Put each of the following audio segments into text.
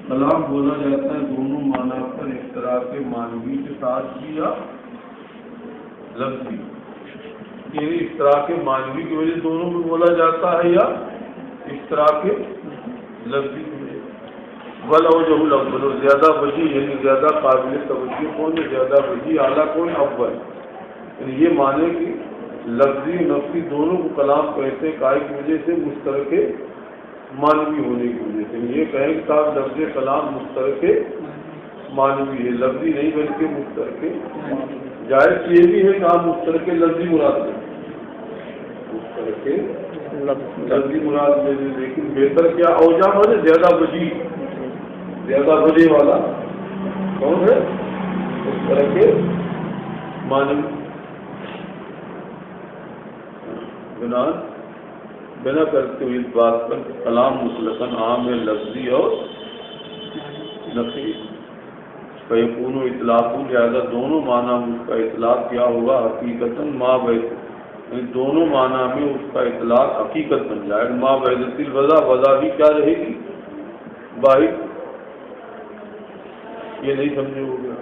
کلام بولا جاتا ہے دونوں معنی پر اشتراک معنوی کے ساتھ بھی یا لفظی، یعنی اشتراک معنوی کی وجہ دونوں میں بولا جاتا ہے یا اشتراک لفظی کی وجہ۔ وَالْأَوْجَهُ الْأَوَّلُ، زیادہ وجیح یعنی زیادہ قابل توجہ کون ہے، زیادہ وجیح اعلیٰ کون، اول، یعنی یہ معنی کہ لفظی نفسی دونوں کو کلام کہتے ہیں کائے کی وجہ سے مشترک معنوی ہونے کی وجہ سے۔ یہ کہیں کہ صاحب لفظ کلام مشترک معنوی ہے، لفظی نہیں بلکہ مشترک۔ جائز یہ بھی ہے کہ آپ مشترک لفظی مراد لیں، مشترک لفظی مراد لیں، لیکن بہتر کیا اوجا ہے، زیادہ وجیح، زیادہ وجہ والا کون ہے، مشترک معنوی۔ بنا کرتے ہوئے اس بات پر کلام مطلقاً عام ہے، لفظی اور نفسی، فیکون اطلاق، لہٰذا دونوں معنی میں اس کا اطلاق کیا ہوگا، حقیقتاً ما بیت، یعنی دونوں معنی میں اس کا اطلاق حقیقت بن جائے، ما بیت الوضع، وضع بھی کیا رہے گی، باہر۔ یہ نہیں سمجھے ہو گیا،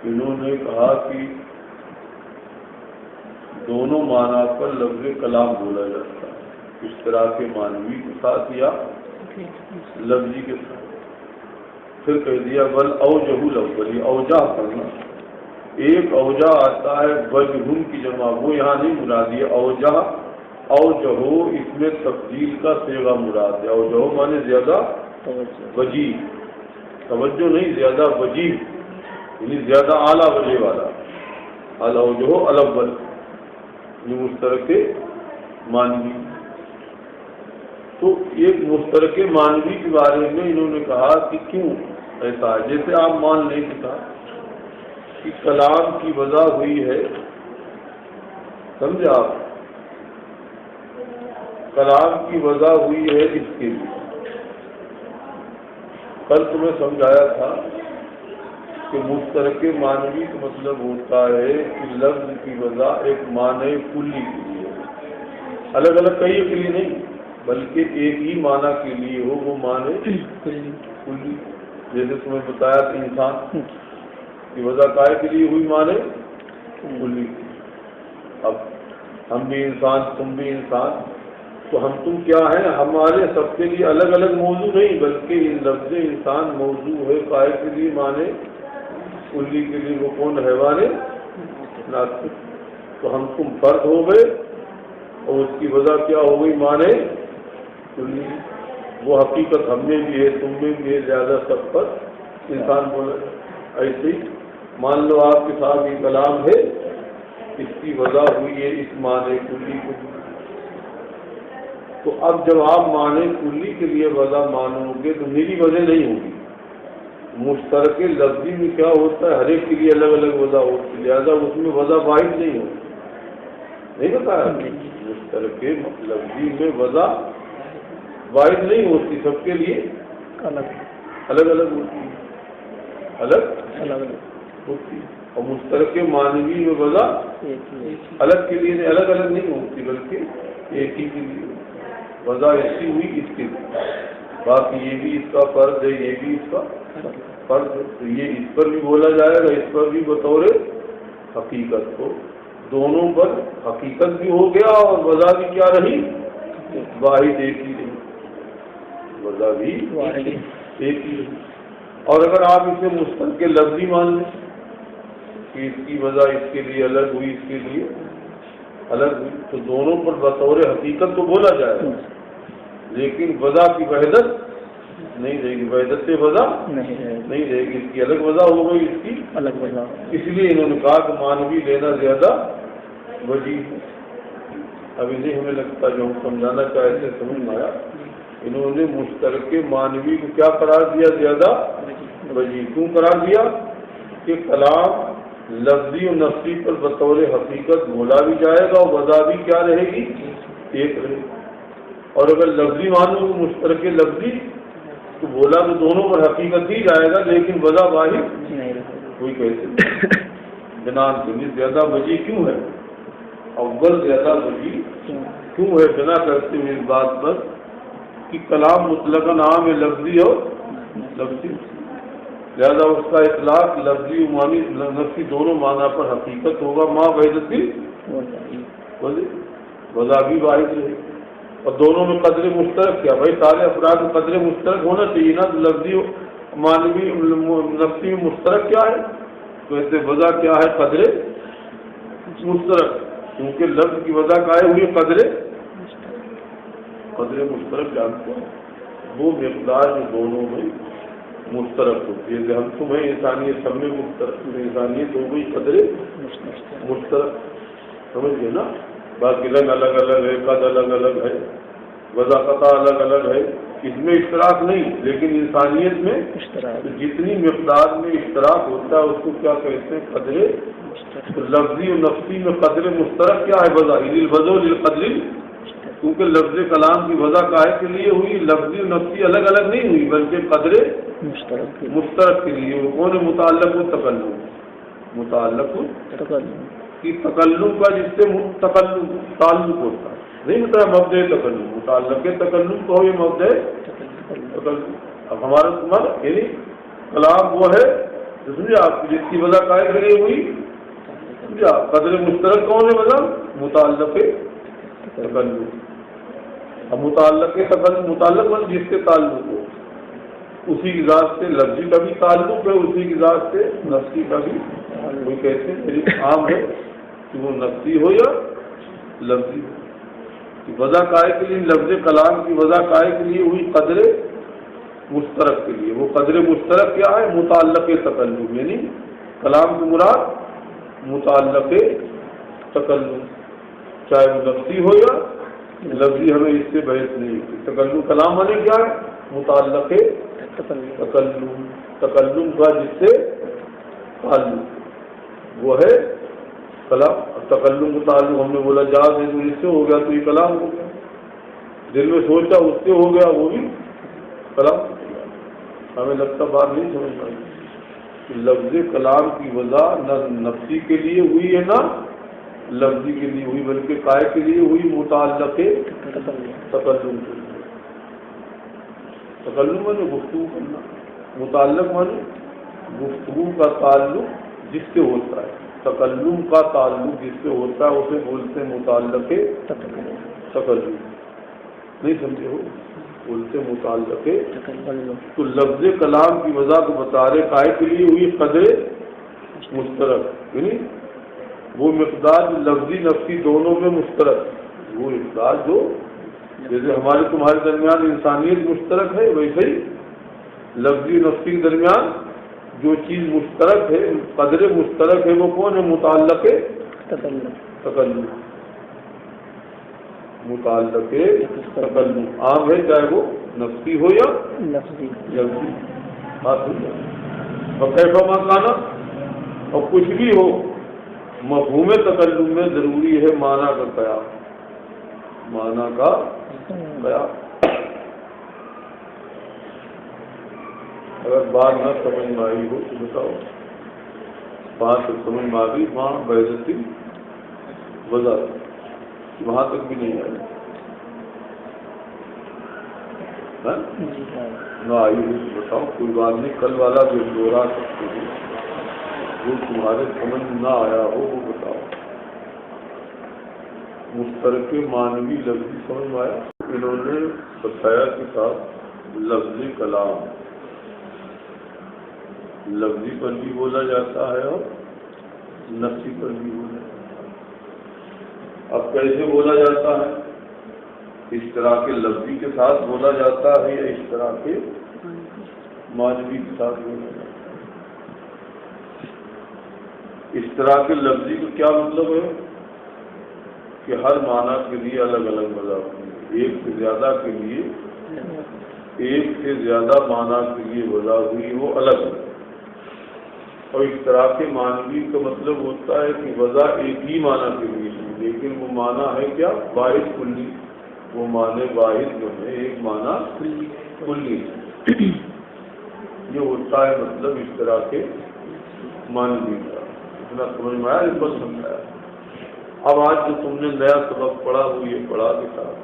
انہوں نے کہا کہ دونوں معنی پر لفظ کلام بولا جاتا ہے، اشتراک معنوی کے ساتھ یا لفظی کے ساتھ۔ پھر کہہ دیا بل اوجہ الاول، اوجہ کرنا، ایک اوجہ آتا ہے وجہن کی جمع، وہ یہاں نہیں مراد ہے اوجہ، اوجہو اس میں تفضیل کا صیغہ مراد ہے، اوجہو مانے زیادہ وجیح، توجہ نہیں، زیادہ وجیح یعنی زیادہ اعلیٰ وجہ والا، الاوجہ الاول یہ مشترک معنوی۔ تو ایک مشترک معنوی کے بارے میں انہوں نے کہا کہ کیوں ایسا ہے، جیسے آپ مان لیں کہ کلام کی وضع ہوئی ہے، سمجھے آپ، کلام کی وضع ہوئی ہے اس کے لیے، کل تمہیں سمجھایا تھا کہ مشترک معنوی کا مطلب ہوتا ہے کہ لفظ کی وضع ایک معنی کلی کے لیے، الگ الگ کئی کے لیے نہیں بلکہ ایک ہی معنی کے لیے ہو، وہ معنی کلی۔ جیسے تمہیں بتایا کہ انسان کی وضع کائے کے لیے ہوئی، معنی کلی۔ اب ہم بھی انسان، تم بھی انسان، تو ہم تم کیا ہیں، ہمارے سب کے لیے الگ الگ موضوع نہیں بلکہ ان لفظ انسان موضوع ہے کائے کے لیے، معنی کلی کے لیے، وہ کون، حیوان ناطق۔ تو ہم تم فرد ہو گئے اور اس کی وجہ کیا ہو گئی، معنی کلی، وہ حقیقت ہم میں بھی ہے، تم میں بھی ہے، زیادہ سب پر انسان بولا۔ ایسے ہی مان لو آپ کے ساتھ یہ کلام ہے، اس کی وجہ ہوئی ہے اس معنی کلی کو، تو اب جب آپ معنی کلی کے لیے وجہ مانو گے تو میری وجہ نہیں ہوگی۔ مشترک لفظی میں کیا ہوتا ہے، ہر ایک کے لیے الگ الگ وجہ ہوتی ہے، لہٰذا اس میں وجہ واحد نہیں ہوتی، نہیں بتایا، مشترک لفظی میں وجہ واحد نہیں ہوتی، سب کے لیے الگ الگ ہوتی ہے، الگ ہوتی ہے۔ اور مشترک معنوی میں وجہ الگ کے لیے الگ الگ نہیں ہوتی بلکہ ایک ہی کے لیے وجہ ایسی ہوئی اس کے لیے، باقی یہ بھی اس کا فرض ہے، یہ بھی اس کا فرض ہے، تو یہ اس پر بھی بولا جائے گا، اس پر بھی بطور حقیقت کو، دونوں پر حقیقت بھی ہو گیا اور وجہ بھی کیا رہی، واحد ایک ہی رہی، وجہ بھی ایک ہی رہی۔ اور اگر آپ اسے مشترک لفظی مان لیں کہ اس کی وجہ اس کے لیے الگ ہوئی، اس کے لیے الگ ہوئی، تو دونوں پر بطور حقیقت تو بولا جائے گا، لیکن وجہ کی وحدت نہیں رہے گی، وحدت سے وجہ نہیں رہے گی، اس کی الگ وجہ ہو گئی، اس کی الگ وجہ، اس لیے انہوں نے کہا کہ معنوی لینا زیادہ وجیح ہے۔ اب انہیں ہمیں لگتا جو ہم سمجھانا چاہتے سمجھ میں آیا، انہوں نے مشترک معنوی کو کیا قرار دیا، زیادہ وجیح۔ کیوں قرار دیا کہ کلام لفظی و نفسی پر بطور حقیقت بولا بھی جائے گا اور وجہ بھی کیا رہے گی، ایک رہے گی، اور اگر لفظی مانو مشترک لفظی تو بولا تو دونوں پر حقیقت ہی جائے گا لیکن وجہ واحد کوئی کیسے بنا زیادہ وجیح کیوں ہے، اول زیادہ وجیح کیوں ہے، بنا کرتے ہوئے اس بات پر کہ کلام مطلقاً عام ہے، لفظی اور لفظی، لہذا اس کا اطلاق لفظی و معنی نفسی دونوں معنی پر حقیقت ہوگا، ماں وحدتی وضع بھی واحد رہے، اور دونوں میں قدر مشترک کیا بھائی، سارے افراد میں قدر مشترک ہونا چاہیے نا، تو لفظی و معنوی نفسی میں مشترک کیا ہے، تو ایسے وضع کیا ہے، قدر مشترک، کیونکہ لفظ کی وضع کا ہے ہوئی قدر مشترک جانتے ہیں، وہ مقدار جو دونوں میں مشترک ہوتی ہے، ہم تمہیں انسانیت سب میں مشترک، انسانیت ہو گئی قدر مشترک، سمجھ گئے نا، باقی رنگ الگ الگ ہے، قد الگ الگ ہے، وضاقتہ الگ الگ ہے، اس میں اشتراک نہیں، لیکن انسانیت میں جتنی مقدار میں اشتراک ہوتا ہے اس کو کیا کہتے ہیں، قدر لفظی و نفسی میں قدر مشترک کیا ہے، وضع الوضع للقدر، کیونکہ لفظ کلام کی وضع کاہے کے لیے ہوئی، لفظی و نفسی الگ الگ نہیں ہوئی بلکہ قدر مشترک کے لیے، وہ کون ہے، متعلق التکلم، متعلق کی تکلم کا جس سے تکلم تعلق ہوتا ہے، نہیں مطلب مبدأ تکلم، متعلق تکلم تو ہو یہ مبدأ تکلم، اب ہمارا مطلب یعنی کلام وہ ہے سمجھے آپ، جس کی وضع کاہے کے لیے ہوئی، سمجھے آپ، قدر مشترک کون ہے، وضع متعلق تکلم، اب متعلق جس سے تعلق ہو، اسی کی ذات سے لفظی کا بھی تعلق ہے، اسی کی ذات سے نفسی کا بھی، وہ کہتے ہیں عام ہے کہ وہ نفسی ہو یا لفظی ہو، وضع کاہے کے لیے، لفظ کلام کی وضع کاہے کے لیے ہوئی، قدر مشترک کے لیے، وہ قدر مشترک کیا ہے، متعلق تکلم، یعنی کلام کی مراد متعلق تکلم، چاہے وہ لفظی ہو یا لفظی، ہمیں اس سے بحث نہیں ہوتی، تکلم کلام مانے کیا ہے، متعلق تکلم کا جس سے تعلق وہ ہے کلام، تکلم متعلق، ہم نے بولا جاز ہے تو اس سے ہو گیا تو یہ کلام ہو گیا، دل میں سوچا اس سے ہو گیا وہ بھی کلام، ہمیں لگتا بات نہیں سمجھ پائی، لفظ کلام کی وضع نہ نفسی کے لیے ہوئی ہے نہ لفظی کے لیے ہوئی، بلکہ کائے کے لیے ہوئی، متعلق تکلم کے لیے، تکلم مانے گفتگو کرنا، متعلق مانے گفتگو کا تعلق جس سے ہوتا ہے، تکلم کا تعلق جس سے ہوتا ہے اسے بولتے ہیں متعلق تکلم، نہیں سمجھے ہو، بولتے متعلق تو لفظ کلام کی وضع کو بتا رہے کائے کے لیے ہوئی، قدر مشترک، یعنی وہ مقدار لفظی نفسی دونوں میں مشترک، وہ مقدار جو جیسے ہمارے تمہارے درمیان انسانیت مشترک ہے، ویسے ہی لفظی نفسی کے درمیان جو چیز مشترک ہے، قدر مشترک ہے، وہ کون ہے، متعلق تکلم، متعلق تکلم عام ہے، چاہے وہ نفسی ہو یا لفظی، بات ہو جائے، اور کیفا ما کانا، اور کچھ بھی ہو، مفہوم تکلم میں ضروری ہے معنی کا قیام، معنی کا قیام، اگر بات نہ سمجھ میں آئی ہو تو بتاؤ، بات سمجھ میں آ گئی، وہاں بحثتی وضع وہاں تک بھی نہیں آئی، نہ آئی ہو تو بتاؤ، کوئی بات نہیں، کل والا بھی دوہرا سکتے ہیں، جو تمہارے سمجھ نہ آیا ہو وہ بتاؤ، مشترک معنوی لفظی سمجھ میں آیا، انہوں نے بتایا کہ صاحب لفظی کلام لفظی پر بھی بولا جاتا ہے اور نفسی پر بھی بولا جاتا ہے، اب کیسے بولا جاتا ہے، اشتراک لفظی کے ساتھ بولا جاتا ہے یا اشتراک معنوی کے ساتھ بولا جاتا ہے، اشتراک لفظی کا کیا مطلب ہے کہ ہر معنی کے لیے الگ الگ مذاق ہوئی، ایک سے زیادہ کے لیے ایک سے زیادہ معنی کے لیے وضع ہوئی وہ الگ ہے، اور اشتراک معنوی کا مطلب ہوتا ہے کہ وضع ایک ہی معنی کے لیے ہوئی، لیکن وہ معنی ہے کیا، واحد کلی، وہ معنی واحد جو ہے ایک معنی کلی، یہ ہوتا ہے مطلب اشتراک معنوی کا، اتنا سمجھ میں آیا، اس پر سمجھایا۔ اب آج جو تم نے نیا سبق پڑھا وہ یہ پڑھا کہ صاحب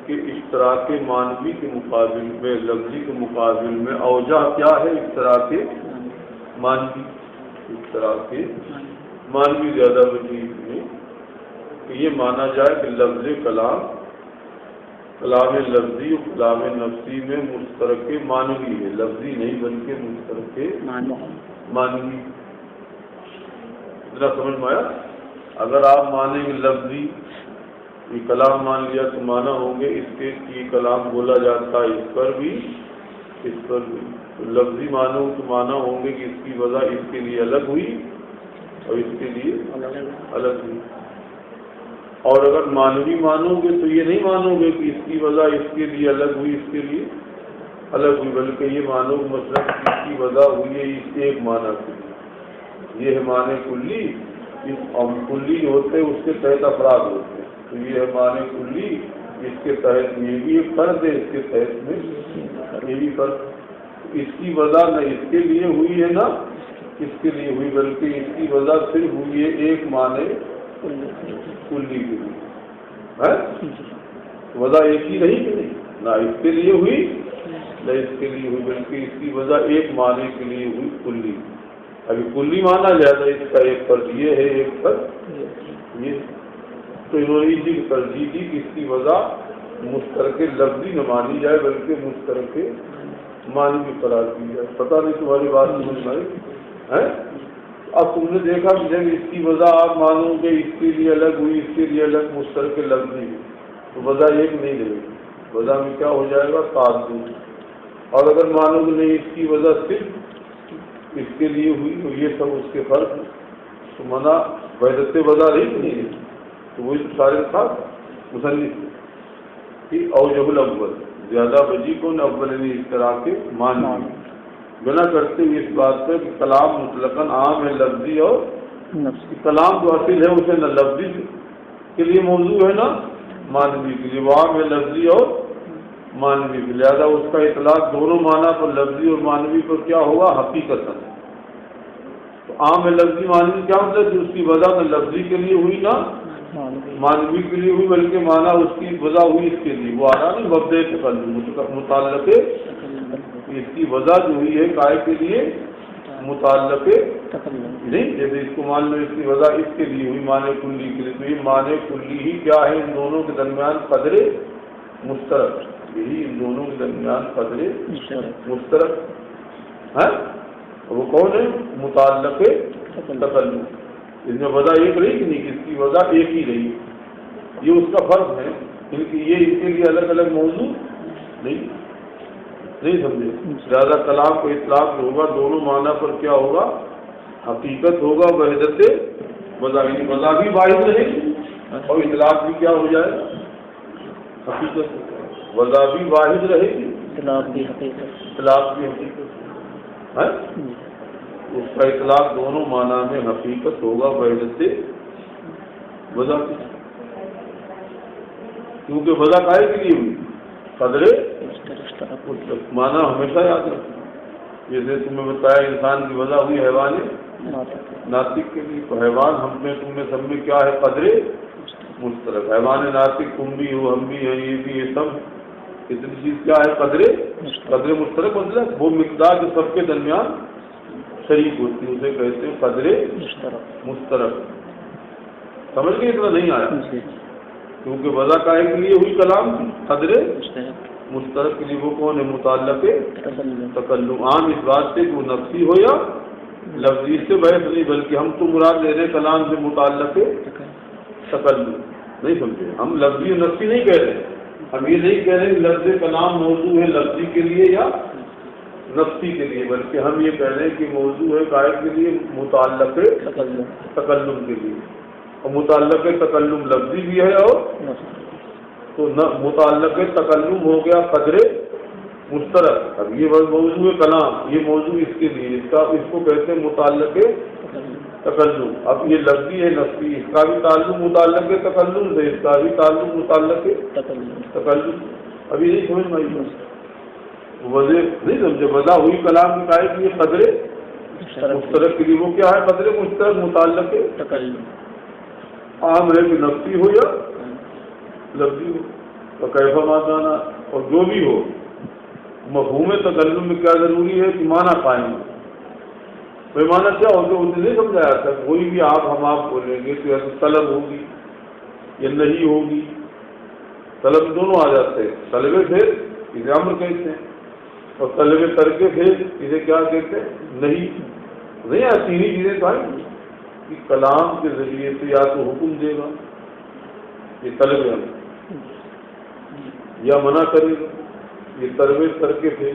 کہ اشتراک معنوی کے مقابل میں لفظی کے مقابل میں اوجہ کیا ہے؟ اشتراک معنوی، اشتراک معنوی زیادہ وجیب نہیں کہ یہ مانا جائے کہ لفظ کلام لفظی اور کلام نفسی میں مشترک معنوی ہے، لفظی نہیں بلکہ مشترک معنوی۔ ذرا سمجھ میں آیا؟ اگر آپ مانیں گے لفظی یہ کلام مان لیا تو مانا ہوں گے اس کے یہ کلام بولا جاتا ہے اس پر بھی لفظی مانو تو مانا ہوں گے کہ اس کی وجہ اس کے لیے الگ ہوئی اور اس کے لیے الگ ہوئی۔ اور اگر مانوی مانو گے تو یہ نہیں مانو گے کہ اس کی وجہ اس کے لیے الگ ہوئی اس کے لیے الگ ہوئی، بلکہ یہ مانو مثلا اس کی وجہ ہوئی ہے اس ایک معنی کے لیے۔ یہ ہے معنی کلی، کلی ہوتے اس کے تحت افراد ہوتے ہیں، تو یہ ہے معنی کلی، اس کے تحت یہ بھی ایک فرد ہے، اس کے تحت میں یہ بھی فرد۔ اس کی وجہ نہ اس کے لیے ہوئی ہے نہ اس کے لیے ہوئی، بلکہ اس کی وجہ صرف ہوئی ہے ایک معنی کلی کے لیے ہے، وجہ ایک ہی نہیں کہ نہیں، نہ اس کے لیے ہوئی نہ اس کے لیے ہوئی، بلکہ اس کی وجہ ایک معنی کے لیے ہوئی کلی۔ ابھی کلی مانا زیادہ اس کا ایک فرد یہ ہے، ایک فرد یہ، تو انہوں نے اسی کی ترجیح دی کہ اس کی وجہ مشترک لفظی نہ مانی جائے بلکہ مشترک معنوی قرار دی جائے۔ پتہ نہیں تمہاری بات سمجھ میں آئی ہے؟ اب تم نے دیکھا کہ جب اس کی وجہ آپ مانو گے اس کے لیے الگ ہوئی اس کے لیے الگ مشترک لفظی تو وجہ ایک نہیں رہے گی، وجہ میں کیا ہو جائے گا؟ تعدد۔ اور اگر مانو گے نہیں اس کی وجہ صرف اس کے لیے ہوئی تو یہ سب اس کے فرق تو منع وحدت وجہ نہیں ہے، تو وہی سارے ساتھ مصنف کی اوجہ الاول زیادہ وجی کو نہ اول نے اس طرح کے معنی بنا کرتے ہوئے اس بات پر کہ کلام مطلقاً عام ہے لفظی اور نفسی۔ کلام جو اصل ہے اسے نہ لفظی کے لیے موضوع ہے نہ معنوی کے لیے، وہ عام ہے لفظی اور معنوی کے، لہٰذا اس کا اطلاق دونوں معنی پر لفظی اور معنوی پر کیا ہوگا؟ حقیقت۔ تو عام ہے لفظی معنوی کیا مطلب کہ اس کی وجہ نہ لفظی کے لیے ہوئی نہ معنوی کے لیے ہوئی، بلکہ معنی اس کی وجہ ہوئی اس کے لیے، وہ آ رہا نہیں مبدأ تکلم متعلق اس کی وجہ جو ہوئی ہے قائل کے لیے متعلق نہیں، جیسے اس کو مان لو اس کی وجہ اس کے لیے ہوئی معنی کلی کے لیے، تو یہ معنی کلی ہی کیا ہے؟ ان دونوں کے درمیان قدر مشترک، یہی ان دونوں کے درمیان قدر مشترک ہے۔ وہ کون ہے؟ متعلق تکلم، اس میں وجہ ایک رہی کہ نہیں، اس کی وجہ ایک ہی رہی، یہ اس کا فرق ہے، کیونکہ یہ اس کے لیے الگ الگ موضوع نہیں سمجھے۔ زیادہ کلام کو اطلاق ہوگا دونوں معنی پر کیا ہوگا؟ حقیقت ہوگا، وحدت وجہ بھی واحد رہے گی اور اطلاق بھی کیا ہو جائے؟ حقیقت، وجہ بھی واحد رہے گی اطلاق بھی حقیقت ہے، اس کا اطلاق دونوں معنی میں حقیقت ہوگا وحدت وجہ کی، کیونکہ وجہ کائے کے لیے ہوئی؟ قدر معنی ہمیشہ یاد رکھنا، جیسے تمہیں بتایا انسان کی وجہ ہوئی حیوان ناطق کے لیے، تو حیوان ہم میں تم میں سب میں کیا ہے؟ قدر مشترک، حیوان ناطق تم بھی ہو ہم بھی ہیں یہ بھی، یہ سب اتنی چیز کیا ہے؟ قدر مشترک، مطلب وہ مقدار جو سب کے درمیان شریک ہوتی ہے اسے کہتے ہیں قدر مشترک۔ سمجھ کے اتنا نہیں آیا؟ کیونکہ وجہ کائے کے لیے ہوئی کلام قدر مشترک کے لیے، وہ کون ہے؟ متعلق تکلم۔ عام اس بات سے کہ وہ نفسی ہو یا لفظی سے بحث نہیں، بلکہ ہم تو مراد لے رہے کلام سے متعلق تکلم، نہیں سمجھے؟ ہم لفظی اور نفسی نہیں کہہ رہے، ہم یہ نہیں کہہ رہے کہ لفظ کلام موضوع ہے لفظی کے لیے یا نفسی کے لیے، بلکہ ہم یہ کہہ رہے ہیں کہ موضوع ہے قائل کے لیے متعلق تکلم کے لیے، اور متعلق تکلم لفظی بھی ہے، اور تو متعلق تکلم ہو گیا قدر مشترک۔ اب یہ موضوع کلام، یہ موضوع اس کے لیے، اس کو کہتے ہیں متعلق تکلم۔ اب یہ لفظی ہے نفسی، اس کا بھی تعلق متعلق تکلم سے، اس کا بھی تعلق متعلق تکلم۔ ابھی نہیں سمجھ میں آئی، وجہ نہیں سمجھے؟ وجہ ہوئی کلام کی قائل کی قدر مشترک کے لیے، وہ کیا ہے؟ قدر مشترک متعلق تکلم، عام ہے کہ نفسی ہو یا لفظی ہو، تو کیفا ما کانا، اور جو بھی ہو مفہوم تکلم میں کیا ضروری ہے کہ معنی قائم ہو. بھائی معنی کیا ہوگا انہیں نہیں سمجھایا تھا. کوئی بھی ہم آپ بولیں گے تو یا تو طلب ہوگی یا نہیں ہوگی. طلب دونوں آ جاتے ہیں. طلب پھر اسے امر کہتے ہیں اور طلب کر کے پھر اسے کیا کہتے ہیں نہیں آتی. تین چیزیں تو آئیں گی کہ کلام کے ذریعے سے یا تو حکم دے گا یہ طلب امر، یا منع کرے گا یہ طلب کر کے پھر،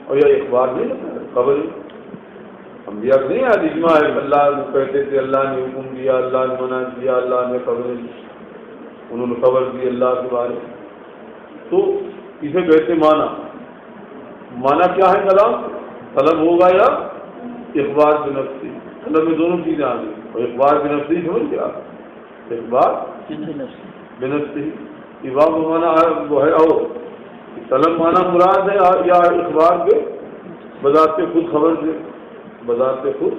اور یا اخبار نہیں خبر. ہم بھی اب نہیں آج اجماع ہے اللہ کہتے تھے اللہ نے حکم دیا، اللہ نے منع کیا، اللہ نے خبر دی، انہوں نے خبر دی اللہ کے بارے. تو اسے کہتے معنی کیا ہے کلام؟ طلب ہوگا یا اخبار بنفسی. طلب میں دونوں چیزیں آ گئی. اور اخبار بنفسی سمجھ گیا، اخبار بنفسی اباب معنی وہ ہے. اور طلب معنی مراد ہے یا اخبار کے بذات خود خبر دے، بذات خود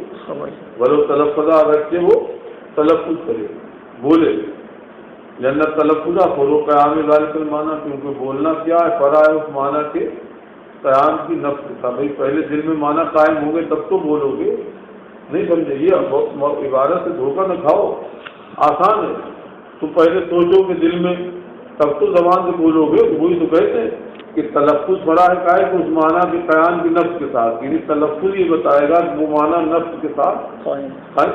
ولو تلفظ اگرچہ وہ تلفظ کرے بولے. لأن تلفظ فروع قیام ذالک المعنی، کیونکہ بولنا کیا ہے فرع ہے اس معنی کے قیام کی نفس کا. بھائی پہلے دل میں معنی قائم ہوں گے تب تو بولو گے. نہیں سمجھے یہ عبارت سے دھوکہ نہ کھاؤ، آسان ہے. تو پہلے سوچو کہ دل میں تب تو زبان سے بولو گے. وہی تو کہتے ہیں کہ تلفظ بڑا ہے کا ہے کہ اس معنی کے قیام کی نفس کے ساتھ، یعنی تلفظ یہ بتائے گا کہ وہ معنی نفس کے ساتھ قائم،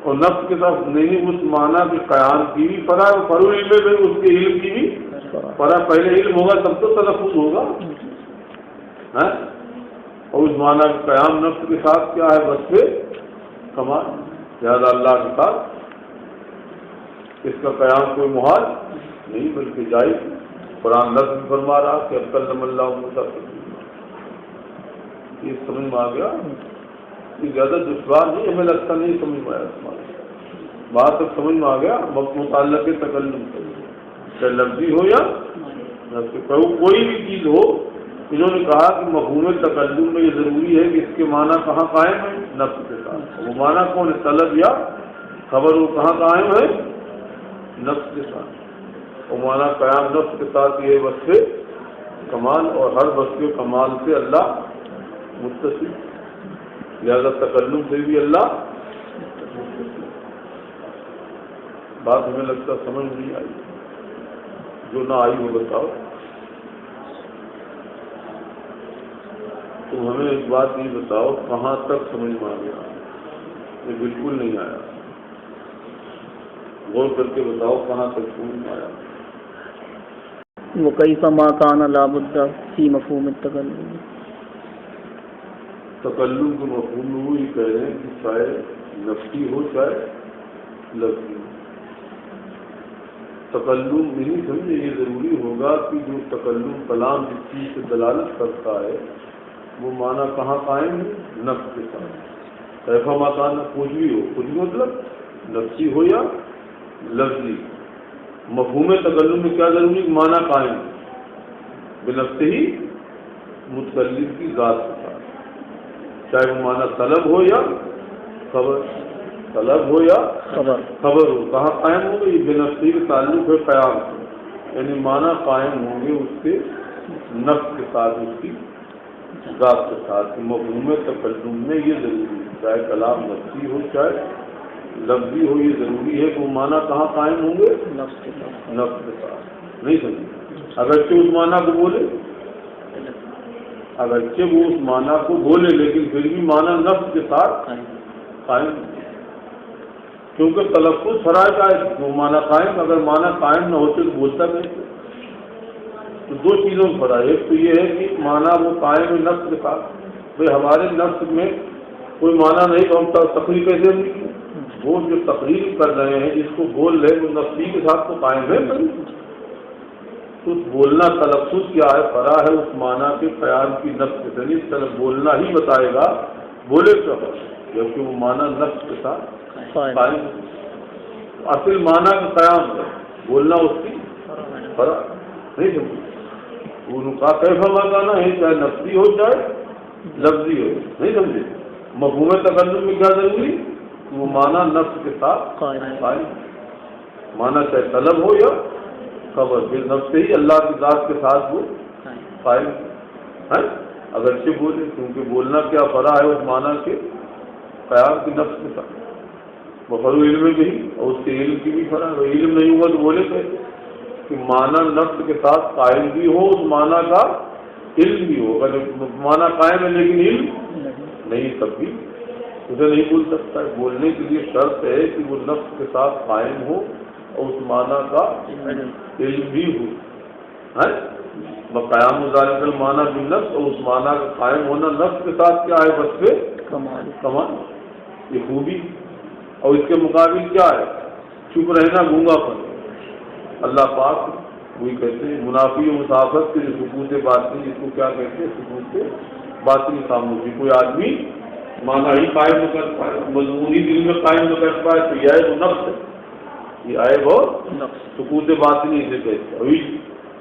اور نفس کے ساتھ نہیں اس معنی کے قیام کی بھی فرا ہے. فرو علم میں اس کے علم کی بھی فرا. پہلے علم ہوگا تب تو تلفظ ہوگا. اور اس معنی کا قیام نفس کے ساتھ کیا ہے بس پہ کمال. لہٰذا اللہ کے ساتھ اس کا قیام کوئی محال نہیں بلکہ جائز. قرآن لفظ فرما رہا کہ اب کلم اللہ موسیٰ. یہ سمجھ میں آ گیا. یہ زیادہ دشوار نہیں، ہمیں لگتا نہیں سمجھ میں آیا. بات تک سمجھ میں آ گیا. متعلق تکلم چاہے لفظی ہو یا کوئی بھی چیز ہو. انہوں نے کہا کہ مفہوم تکلم میں یہ ضروری ہے کہ اس کے معنی کہاں قائم ہے؟ نفس کے ساتھ. وہ معنی کون ہے؟ طلب یا خبر. وہ کہاں قائم ہے؟ نفس کے ساتھ. وہ معنی قیام نفس کے ساتھ یہ وصف کمال، اور ہر وصف کمال سے اللہ متصل. لہذا تکلم سے بھی اللہ. بات ہمیں لگتا سمجھ نہیں آئی. جو نہ آئی وہ بتاؤ. تم ہمیں ایک بات یہ بتاؤ کہاں تک سمجھ میں آ گیا؟ یہ بالکل نہیں آیا. غور کر کے بتاؤ کہاں تک سمجھ میں آیا. وَكَيْفَ مَا كَانَ لَا بُدَّ فِي مَفْهُومِ التَّكَلُّمِ. تکلم کے مفہوم میں وہ یہ کہہ رہے ہیں کہ چاہے نفسی ہو چاہے لفظی. تکلم نہیں سمجھے یہ ضروری ہوگا کہ جو تکلم کلام جس چیز سے دلالت کرتا ہے وہ معنی کہاں قائم ہے؟ نفس کے ساتھ. کیفا ما کان کچھ بھی ہو، کچھ بھی مطلب نفسی ہو یا لفظی. مفہوم تکلم میں کیا ضروری ہے؟ معنی قائم بنفس ہی متکلم کی ذات کے ساتھ. چاہے وہ معنی طلب ہو یا خبر، طلب ہو یا خبر ہو. کہاں قائم ہوگا؟ یہ بنفسی کے تعلق ہے قیام سے، یعنی معنی قائم ہوں گے اس کے نفس کے ساتھ، اس کی ذات کے ساتھ. مفہوم تکلم میں یہ ضروری ہے چاہے کلام نفسی ہو چاہے لفظی ہو. یہ ضروری ہے کہ وہ معنی کہاں قائم ہوں گے؟ نفس کے ساتھ. نہیں سمجھے؟ اگرچہ اس معنی کو بولے، اگرچہ وہ اس معنی کو بولے لیکن پھر بھی معنی نفس کے ساتھ قائم، کیونکہ تلفظ فرائض کا ہے. وہ معنی قائم، اگر معنی قائم نہ ہوتے تو بولتا نہیں. تو دو چیزوں میں فرق ہے. ایک تو یہ ہے کہ معنی وہ قائم ہے نفس کے ساتھ. بھائی ہمارے نفس میں کوئی معنی نہیں تو ہم تقریر کیسے نہیں؟ وہ جو تقریر کر رہے ہیں جس کو بول رہے ہیں وہ نفسی کے ساتھ تو قائم ہے. تو بولنا تلفظ کیا ہے؟ فرع ہے اس معنی کے قیام کی نفس کے ساتھ. اس طرح بولنا ہی بتائے گا بولے کیا، کیونکہ وہ معنی نفس کے ساتھ قائم. اصل معنی کا قیام ہے، بولنا اس کی فرع. نہیں سمجھے؟ وہ کا کیفا ما کان ہے چاہے نفسی ہو چاہے لفظی ہو. نہیں سمجھے؟ مفہوم تکلم میں کیا ضروری؟ وہ معنی نفس کے ساتھ قائم. معنی چاہے طلب ہو یا خبر، پھر نفس سے ہی اللہ کی ذات کے ساتھ وہ قائم ہے، اگرچہ بولے، کیونکہ بولنا کیا فرا ہے اس معنی کے قیام کی نفس کے ساتھ، بفر علم بھی، اور اس کے علم کی بھی فرا ہے، علم نہیں ہوگا تو بولے کیسے کہ معنی نفس کے ساتھ قائم بھی ہو، اس معنی کا علم بھی ہو، اگر معنی قائم ہے لیکن علم نہیں تب بھی اسے نہیں بول سکتا ہے۔ بولنے کے لیے شرط ہے کہ وہ نفس کے ساتھ قائم ہو اور اس معنی کا علم بھی ہو، ہے بقیام ذالک المعنی بالنفس، اور اس معنی کا قائم ہونا نفس کے ساتھ کیا ہے، بس پہ کمال، یہ خوبی، اور اس کے مقابل کیا ہے، چپ رہنا، گونگا پن۔ اللہ پاک وہی کہتے ہیں منافی و مسافت کے جو سکوت باطنی، جس کو کیا کہتے ہیں، سکوت باطنی خاموشی، کوئی آدمی معنی ہی قائم نہ کر پائے، مضمونی دل میں قائم نہ کر پائے تو یہ عیب نفس ہے، یہ عیب اور سکوت باطنی سے کہتے ہیں،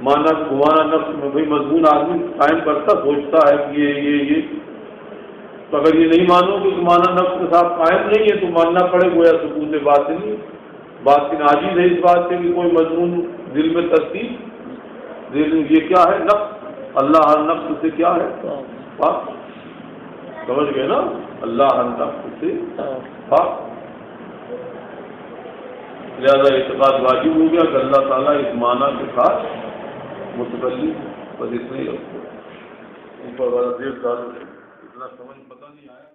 معنی گھمانا نفس میں، بھائی مضمون آدمی قائم کرتا، سوچتا ہے کہ یہ تو اگر یہ نہیں مانو کہ معنی نفس کے ساتھ قائم نہیں ہے تو ماننا پڑے گویا سکوت باطنی، باطن عاجز ہے اس بات سے کہ کوئی مضمون دل میں تصدیق، یہ کیا ہے، نفس، اللہ ہر نفس سے کیا ہے، پاک، سمجھ گئے نا، اللہ ہر نفس سے پاک، لہذا اعتقاد واجب ہو گیا کہ اللہ تعالیٰ اس معنی کے ساتھ متکلم، بس اتنا ہی رکھتے، ان پر بڑا دیر اتنا سمجھ پتہ نہیں آیا۔